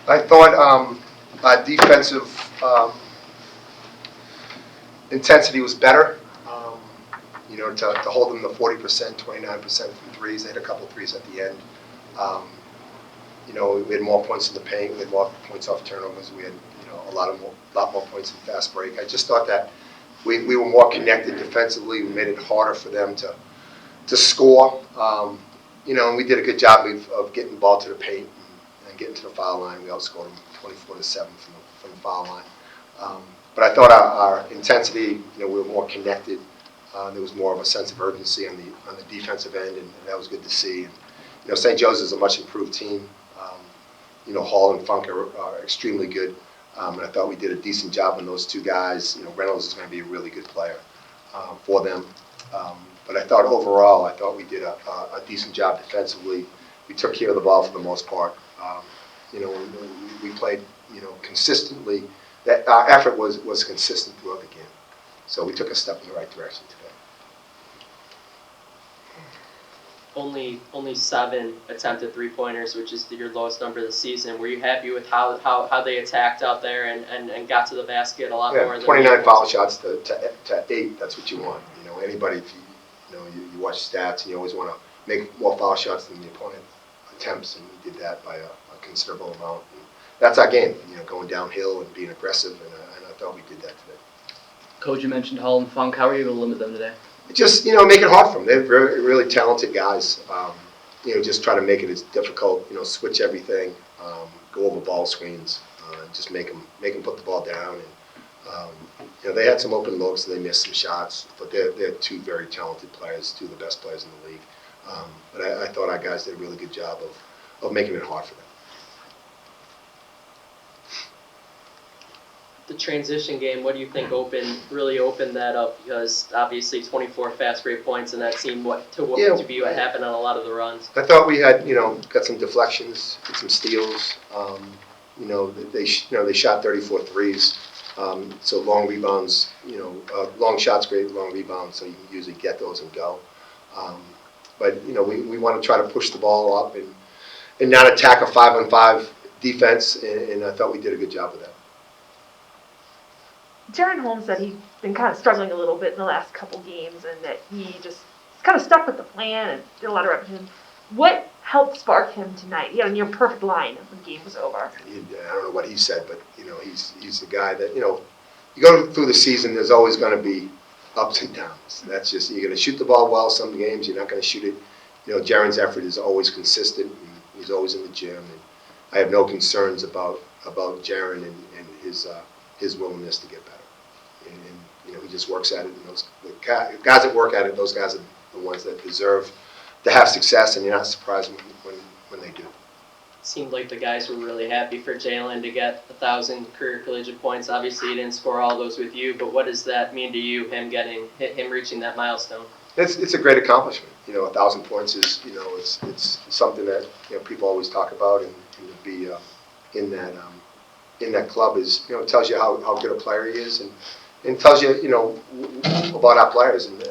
I thought defensive intensity was better. To hold them to 40%, 29% from threes. They had a couple of threes at the end. We had more points in the paint. We had more points off turnovers. We had a lot more points in fast break. I just thought that we were more connected defensively. We made it harder for them to score. And we did a good job of getting the ball to the paint and getting to the foul line. We outscored them 24-7 from the foul line. But I thought our intensity, we were more connected. There was more of a sense of urgency on the defensive end, and that was good to see. And, St. Joe's is a much improved team. Hall and Funk are extremely good, and I thought we did a decent job on those two guys. Reynolds is going to be a really good player for them. But I thought overall, we did a decent job defensively. We took care of the ball for the most part. We played, consistently. That our effort was consistent throughout the game. So we took a step in the right direction today. Only 7 attempted three-pointers, which is your lowest number of the season. Were you happy with how they attacked out there and got to the basket a lot more? Yeah, 29 foul shots to 8. That's what you want. Anybody, if you watch stats, and you always want to make more foul shots than the opponent attempts, and we did that by a considerable amount. And that's our game. Going downhill and being aggressive, and I thought we did that today. Coach, you mentioned Hall and Funk. How were you able to limit them today? Just, make it hard for them. They're very, really talented guys. Just try to make it as difficult, switch everything, go over ball screens, just make them put the ball down. And, they had some open looks and they missed some shots, but they're two very talented players, two of the best players in the league. But I thought our guys did a really good job of making it hard for them. The transition game, what do you think really opened that up? Because obviously 24 fast break points, and that seemed to be what happened on a lot of the runs. I thought we had got some deflections, some steals. They shot 34 threes. So long rebounds, long shots great, long rebounds. So you can usually get those and go. But we want to try to push the ball up and not attack a 5-on-5 defense. And I thought we did a good job of that. Jaren Holmes said he's been kind of struggling a little bit in the last couple games and that he just kind of stuck with the plan and did a lot of repetitions. What helped spark him tonight? He had a near perfect line when the game was over. I don't know what he said, but he's the guy that you go through the season. There's always going to be ups and downs. That's just you're going to shoot the ball well. Some games you're not going to shoot it. Jaren's effort is always consistent. And he's always in the gym, and I have no concerns about Jaren and his willingness to get better. And he just works at it. And the guys that work at it, those guys are the ones that deserve to have success, and you're not surprised when they do. It seemed like the guys were really happy for Jalen to get 1,000 career collegiate points. Obviously, he didn't score all those with you, but what does that mean to you, him reaching that milestone? It's a great accomplishment. 1,000 points is it's something that people always talk about, and to be in that club is it tells you how good a player he is, and tells you about our players and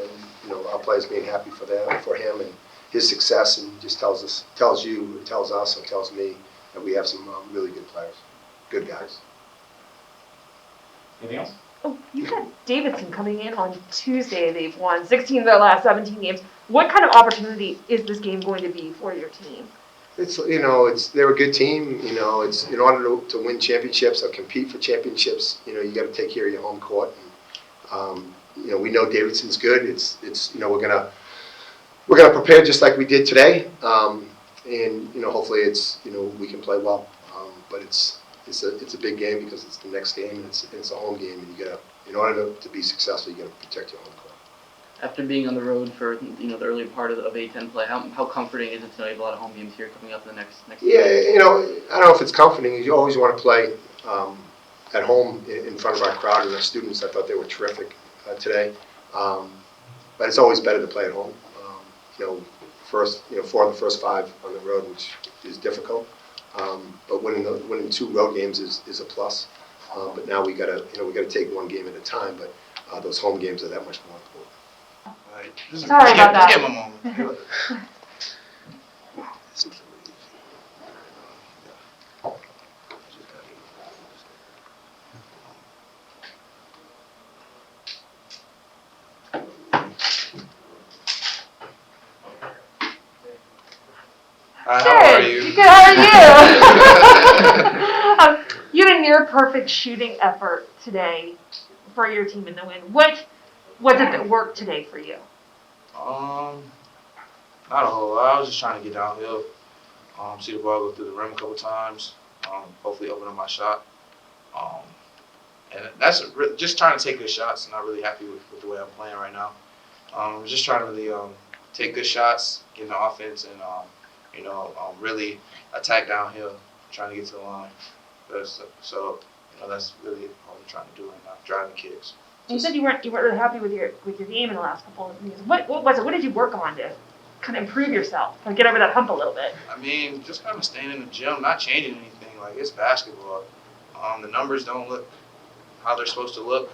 our players being happy for him and his success, and just tells us and tells me that we have some really good players, good guys. Anything else? Oh, you've got Davidson coming in on Tuesday. They've won 16 of their last 17 games. What kind of opportunity is this game going to be for your team? They're a good team. It's in order to win championships or compete for championships. You got to take care of your home court. And, we know Davidson's good. We're gonna prepare just like we did today. And hopefully we can play well. But it's a big game because it's the next game and it's a home game, and in order to be successful, you got to protect your home court. After being on the road for the early part of A10 play, how comforting is it to know you have a lot of home games here coming up in the next? Yeah, I don't know if it's comforting. You always want to play at home in front of our crowd and our students. I thought they were terrific today, but it's always better to play at home. For the first 5 on the road, which is difficult. But winning 2 road games is a plus. But now we gotta take one game at a time. But those home games are that much more important. All right. Sorry about that. Give him a moment. Hi, Good. how are you? Good. How are you? You had a near perfect shooting effort today for your team in the win. What was it that worked today for you? Not a whole lot. I was just trying to get downhill, see the ball go through the rim a couple times, hopefully open up my shot. And that's just trying to take good shots. Not really happy with the way I'm playing right now. Just trying to really take good shots, get in the offense, and really attack downhill, trying to get to the line. So that's really all I'm trying to do right now, driving kicks. You said you weren't really happy with your game in the last couple of games. What was it? What did you work on to kind of improve yourself, like get over that hump a little bit? I mean, just kind of staying in the gym, not changing anything. Like, it's basketball. The numbers don't look how they're supposed to look.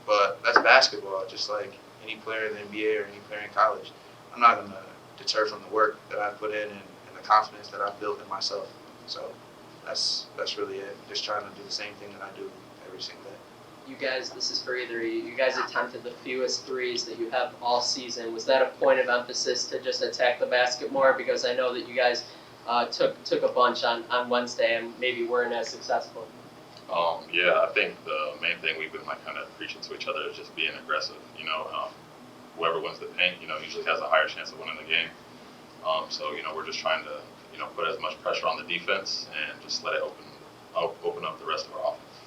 But that's basketball, just like any player in the NBA or any player in college. I'm not going to deter from the work that I put in and the confidence that I've built in myself. So that's really it. Just trying to do the same thing that I do every single day. You guys, this is for either of you. You guys attempted the fewest threes that you have all season. Was that a point of emphasis to just attack the basket more? Because I know that you guys took a bunch on Wednesday and maybe weren't as successful. Yeah, I think the main thing we've been kind of preaching to each other is just being aggressive. Whoever wins the paint, usually has a higher chance of winning the game. So we're just trying to put as much pressure on the defense and just let it open up the rest of our offense.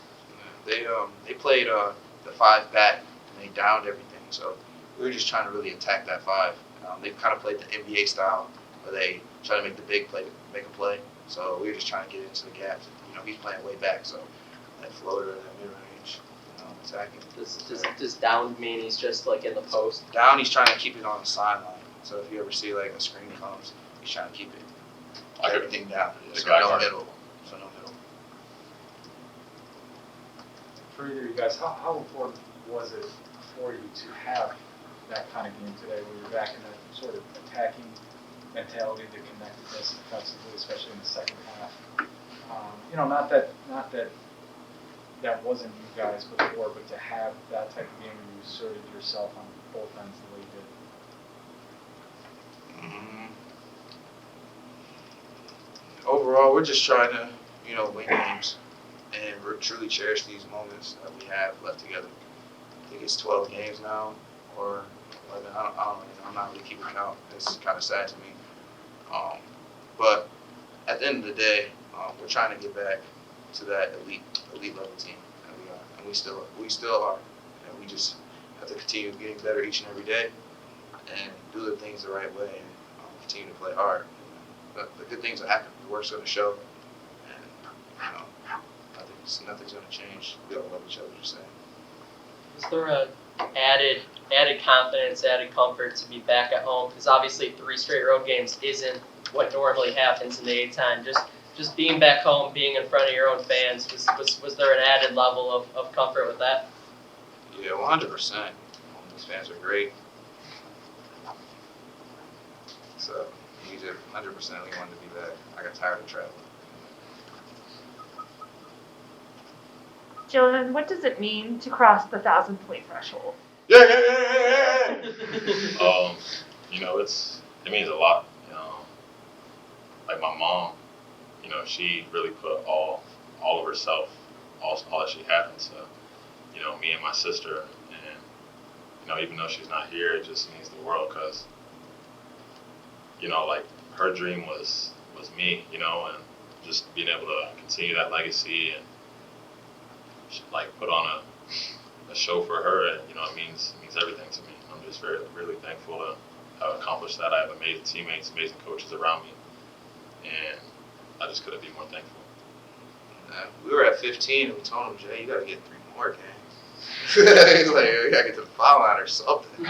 They played the 5 back and they downed everything. So we were just trying to really attack that 5. They kind of played the NBA style where they try to make the big play, make a play. So we were just trying to get into the gaps. He's playing way back, so that floater, that mid range, attacking. Does down mean he's just like in the post? Down, he's trying to keep it on the sideline. So if you ever see like a screen comes, he's trying to keep it everything down. So no middle. For either of you guys, how important was it for you to have that kind of game today where you're back in that sort of attacking mentality, the connectedness defensively, especially in the second half? Not that wasn't you guys before, but to have that type of game where you asserted yourself on both ends the way you did. Overall, we're just trying to, win games and truly cherish these moments that we have left together. I think it's 12 games now, or 11. I don't know. I'm not really keeping count. It's kind of sad to me. But at the end of the day, we're trying to get back to that elite level team that we are, and we still are. And we just have to continue getting better each and every day, and do the things the right way, and continue to play hard. But the good things will happen. The work's going to show, and nothing's going to change. We all love each other the same. Is there a added confidence, added comfort to be back at home? Because obviously 3 straight road games isn't what normally happens in the A-10. Just being back home, being in front of your own fans, was there an added level of comfort with that? Yeah, 100%. These fans are great. So, 100% we wanted to be back. I got tired of traveling. Jalen, what does it mean to cross the 1,000-point threshold? Yeah. It means a lot. Like my mom, she really put all of herself, all that she had into, me and my sister. And, even though she's not here, it just means the world because, like her dream was me, and just being able to continue that legacy and like put on a show for her, and it means everything to me. I'm just really thankful to have accomplished that. I have amazing teammates, amazing coaches around me, and I just couldn't be more thankful. We were at 15 and we told him, Jay, you got to get 3 more games. He's like, you got to get to the foul line or something.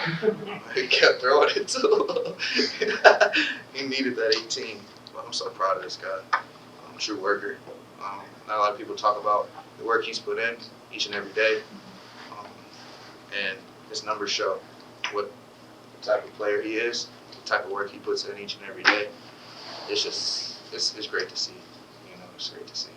He kept throwing it to him. He needed that 18. Well, I'm so proud of this guy. True worker. Not a lot of people talk about the work he's put in each and every day. And his numbers show what type of player he is, the type of work he puts in each and every day. It's great to see. It's great to see.